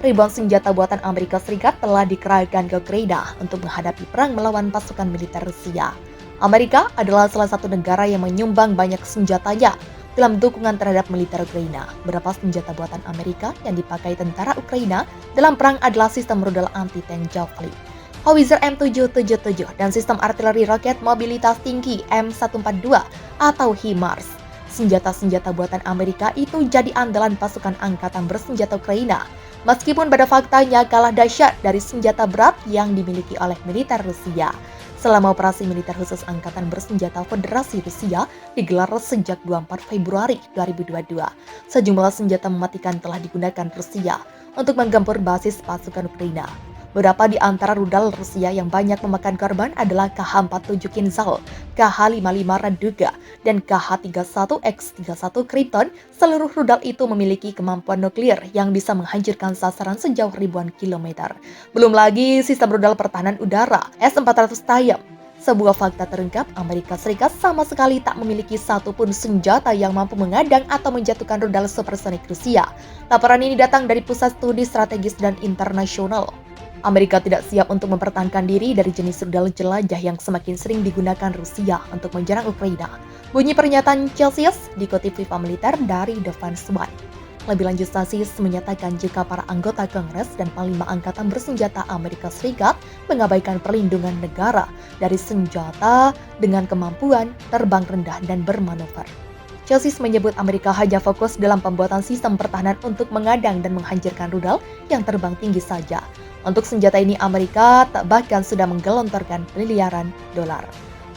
ribuan senjata buatan Amerika Serikat telah dikerahkan ke Ukraina untuk menghadapi perang melawan pasukan militer Rusia. Amerika adalah salah satu negara yang menyumbang banyak senjatanya dalam dukungan terhadap militer Ukraina. Beberapa senjata buatan Amerika yang dipakai tentara Ukraina dalam perang adalah sistem rudal anti-tank Javelin, Howitzer M777, dan sistem artileri roket mobilitas tinggi M142 atau HIMARS. Senjata-senjata buatan Amerika itu jadi andalan pasukan angkatan bersenjata Ukraina, meskipun pada faktanya kalah dahsyat dari senjata berat yang dimiliki oleh militer Rusia. Selama operasi militer khusus Angkatan Bersenjata Federasi Rusia digelar sejak 24 Februari 2022, sejumlah senjata mematikan telah digunakan Rusia untuk menggempur basis pasukan Ukraina. Beberapa di antara rudal Rusia yang banyak memakan korban adalah KH-47 Kinzhal, KH-55 Raduga, dan KH-31X-31 Krypton. Seluruh rudal itu memiliki kemampuan nuklir yang bisa menghancurkan sasaran sejauh ribuan kilometer. Belum lagi sistem rudal pertahanan udara S-400 Tayam. Sebuah fakta terungkap, Amerika Serikat sama sekali tak memiliki satupun senjata yang mampu mengadang atau menjatuhkan rudal supersonik Rusia. Laporan ini datang dari Pusat Studi Strategis dan Internasional. Amerika tidak siap untuk mempertahankan diri dari jenis rudal jelajah yang semakin sering digunakan Rusia untuk menyerang Ukraina. Bunyi pernyataan Celsius dikutip FIFA Militer dari Defense One. Lebih lanjut, Celsius menyatakan jika para anggota Kongres dan Panglima Angkatan Bersenjata Amerika Serikat mengabaikan perlindungan negara dari senjata dengan kemampuan terbang rendah dan bermanuver. Celsius menyebut Amerika hanya fokus dalam pembuatan sistem pertahanan untuk mengadang dan menghancurkan rudal yang terbang tinggi saja. Untuk senjata ini, Amerika bahkan sudah menggelontorkan miliaran dolar.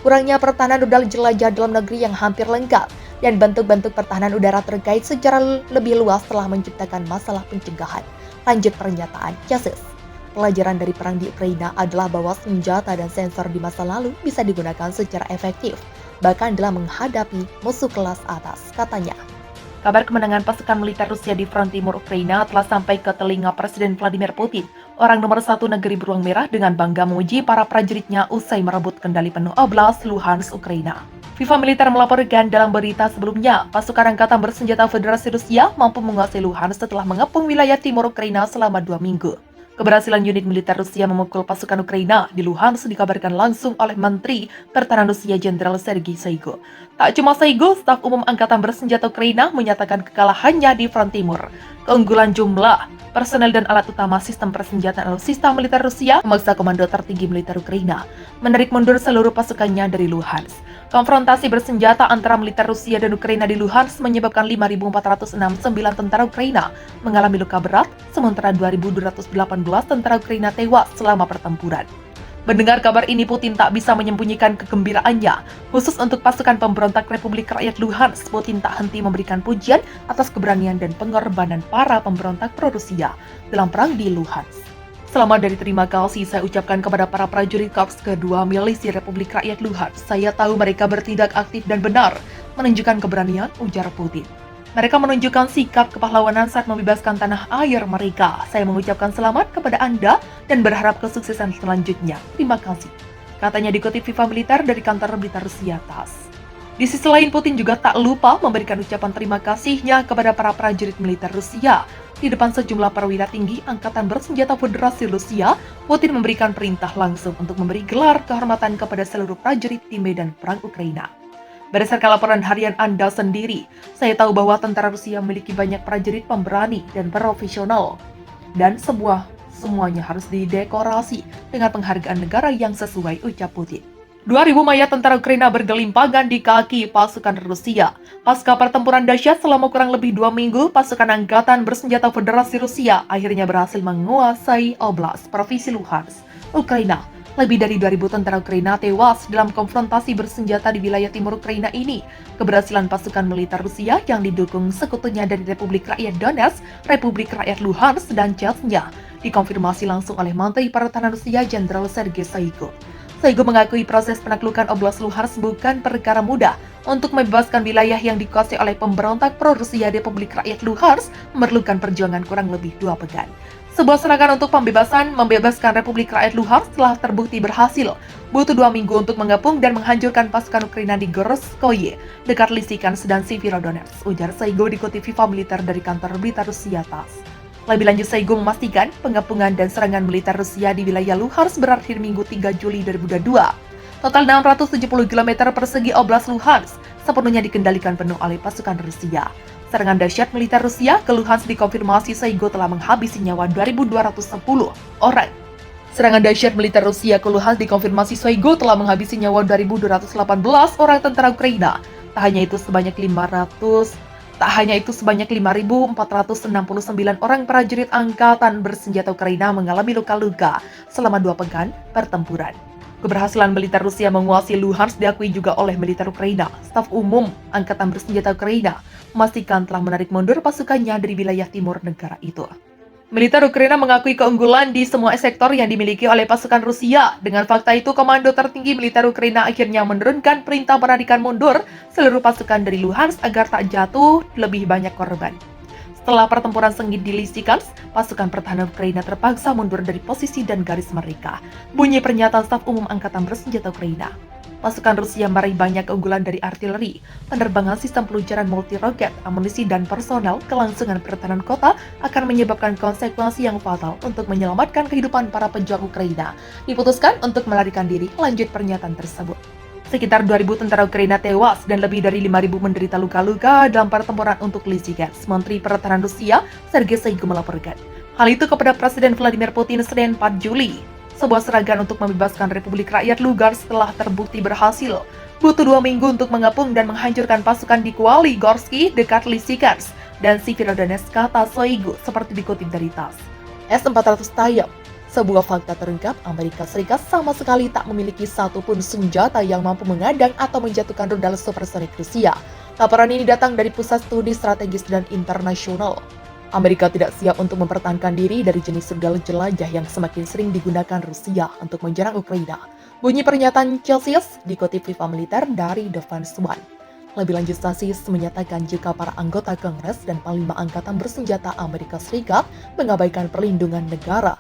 Kurangnya pertahanan rudal jelajah dalam negeri yang hampir lengkap dan bentuk-bentuk pertahanan udara terkait secara lebih luas telah menciptakan masalah pencegahan. Lanjut pernyataan Celsius. Pelajaran dari perang di Ukraina adalah bahwa senjata dan sensor di masa lalu bisa digunakan secara efektif, bahkan dalam menghadapi musuh kelas atas, katanya. Kabar kemenangan pasukan militer Rusia di front timur Ukraina telah sampai ke telinga Presiden Vladimir Putin, orang nomor satu negeri beruang merah, dengan bangga memuji para prajuritnya usai merebut kendali penuh Oblast Luhansk, Ukraina. FIFA Militer melaporkan dalam berita sebelumnya, pasukan Angkatan Bersenjata Federasi Rusia mampu menguasai Luhansk setelah mengepung wilayah timur Ukraina selama 2 minggu. Keberhasilan unit militer Rusia memukul pasukan Ukraina di Luhansk dikabarkan langsung oleh Menteri Pertahanan Rusia Jenderal Sergei Shoigu. Tak cuma Shoigu, staf umum Angkatan Bersenjata Ukraina menyatakan kekalahannya di front timur. Keunggulan jumlah personel dan alat utama sistem persenjataan alutsista militer Rusia memaksa komando tertinggi militer Ukraina menarik mundur seluruh pasukannya dari Luhansk. Konfrontasi bersenjata antara militer Rusia dan Ukraina di Luhansk menyebabkan 5.469 tentara Ukraina mengalami luka berat, sementara 2.218 tentara Ukraina tewas selama pertempuran. Mendengar kabar ini, Putin tak bisa menyembunyikan kegembiraannya. Khusus untuk pasukan pemberontak Republik Rakyat Luhansk, Putin tak henti memberikan pujian atas keberanian dan pengorbanan para pemberontak pro-Rusia dalam perang di Luhansk. Selamat dari terima kasih saya ucapkan kepada para prajurit Korps kedua milisi Republik Rakyat Luhansk. Saya tahu mereka bertindak aktif dan benar, menunjukkan keberanian, ujar Putin. Mereka menunjukkan sikap kepahlawanan saat membebaskan tanah air mereka. Saya mengucapkan selamat kepada Anda dan berharap kesuksesan selanjutnya. Terima kasih. Katanya dikutip FIFA Militer dari kantor berita Rusia TASS. Di sisi lain, Putin juga tak lupa memberikan ucapan terima kasihnya kepada para prajurit militer Rusia. Di depan sejumlah perwira tinggi Angkatan Bersenjata Federasi Rusia, Putin memberikan perintah langsung untuk memberi gelar kehormatan kepada seluruh prajurit di medan perang Ukraina. Berdasarkan laporan harian Anda sendiri, saya tahu bahwa tentara Rusia memiliki banyak prajurit pemberani dan profesional. Dan semuanya harus didekorasi dengan penghargaan negara yang sesuai, ucap Putin. 2.000 mayat tentara Ukraina bergelimpangan di kaki pasukan Rusia. Pasca pertempuran dahsyat selama kurang lebih 2 minggu, pasukan Angkatan Bersenjata Federasi Rusia akhirnya berhasil menguasai Oblast, Provinsi Luhansk, Ukraina. Lebih dari 2.000 tentara Ukraina tewas dalam konfrontasi bersenjata di wilayah timur Ukraina ini. Keberhasilan pasukan militer Rusia yang didukung sekutunya dari Republik Rakyat Donetsk, Republik Rakyat Luhansk, dan Chechnya dikonfirmasi langsung oleh Menteri Pertahanan Rusia Jenderal Sergei Shoigu. Shoigu mengakui proses penaklukan Oblast Luhansk bukan perkara mudah. Untuk membebaskan wilayah yang dikuasai oleh pemberontak pro-Rusia Republik Rakyat Luhansk memerlukan perjuangan kurang lebih 2 pekan. Sebuah serangan untuk membebaskan Republik Rakyat Luhansk telah terbukti berhasil. Butuh 2 minggu untuk mengepung dan menghancurkan pasukan Ukraina di Gorskoye, dekat Lysychansk dan Severodonetsk, ujar Shoigu dikutip FIFA Militer dari kantor berita Rusia TASS. Lebih lanjut, Shoigu memastikan pengepungan dan serangan militer Rusia di wilayah Luhansk berakhir Minggu 3 Juli 2022. Total 670 km persegi Oblast Luhansk sepenuhnya dikendalikan penuh oleh pasukan Rusia. Serangan dahsyat militer Rusia ke Luhansk dikonfirmasi Shoigu telah menghabisi nyawa 2.210 orang. Serangan dahsyat militer Rusia ke Luhansk dikonfirmasi Shoigu telah menghabisi nyawa 2.218 orang tentara Ukraina. Tak hanya itu sebanyak 5.469 orang prajurit angkatan bersenjata Ukraina mengalami luka-luka selama 2 pekan pertempuran. Keberhasilan militer Rusia menguasai Luhansk diakui juga oleh militer Ukraina. Staf Umum Angkatan Bersenjata Ukraina memastikan telah menarik mundur pasukannya dari wilayah timur negara itu. Militer Ukraina mengakui keunggulan di semua sektor yang dimiliki oleh pasukan Rusia. Dengan fakta itu, Komando Tertinggi Militer Ukraina akhirnya menurunkan perintah penarikan mundur seluruh pasukan dari Luhansk agar tak jatuh lebih banyak korban. Setelah pertempuran sengit di Lysychansk, pasukan pertahanan Ukraina terpaksa mundur dari posisi dan garis mereka. Bunyi pernyataan Staf Umum Angkatan Bersenjata Ukraina. Pasukan Rusia meraih banyak keunggulan dari artileri, penerbangan sistem peluncuran multi-roket, amunisi, dan personel. Kelangsungan pertahanan kota akan menyebabkan konsekuensi yang fatal untuk menyelamatkan kehidupan para pejuang Ukraina. Diputuskan untuk melarikan diri, lanjut pernyataan tersebut. Sekitar 2.000 tentara Ukraina tewas dan lebih dari 5.000 menderita luka-luka dalam pertempuran untuk Lysychansk, Menteri Pertahanan Rusia Sergei Shoigu melaporkan. Hal itu kepada Presiden Vladimir Putin Senin 4 Juli. Sebuah serangan untuk membebaskan Republik Rakyat Lugansk telah terbukti berhasil. Butuh 2 minggu untuk mengepung dan menghancurkan pasukan di Kuali Gorsky dekat Lysychansk dan Severodonetsk, kata Shoigu, seperti dikutip dari TASS. S-400 Tayab. Sebuah fakta terungkap, Amerika Serikat sama sekali tak memiliki satupun senjata yang mampu mengadang atau menjatuhkan rudal supersonik Rusia. Laporan ini datang dari Pusat Studi Strategis dan Internasional. Amerika tidak siap untuk mempertahankan diri dari jenis rudal jelajah yang semakin sering digunakan Rusia untuk menyerang Ukraina. Bunyi pernyataan Celsius dikutip Viva Militer dari Defense One. Lebih lanjut, Stasis menyatakan jika para anggota Kongres dan Panglima Angkatan Bersenjata Amerika Serikat mengabaikan perlindungan negara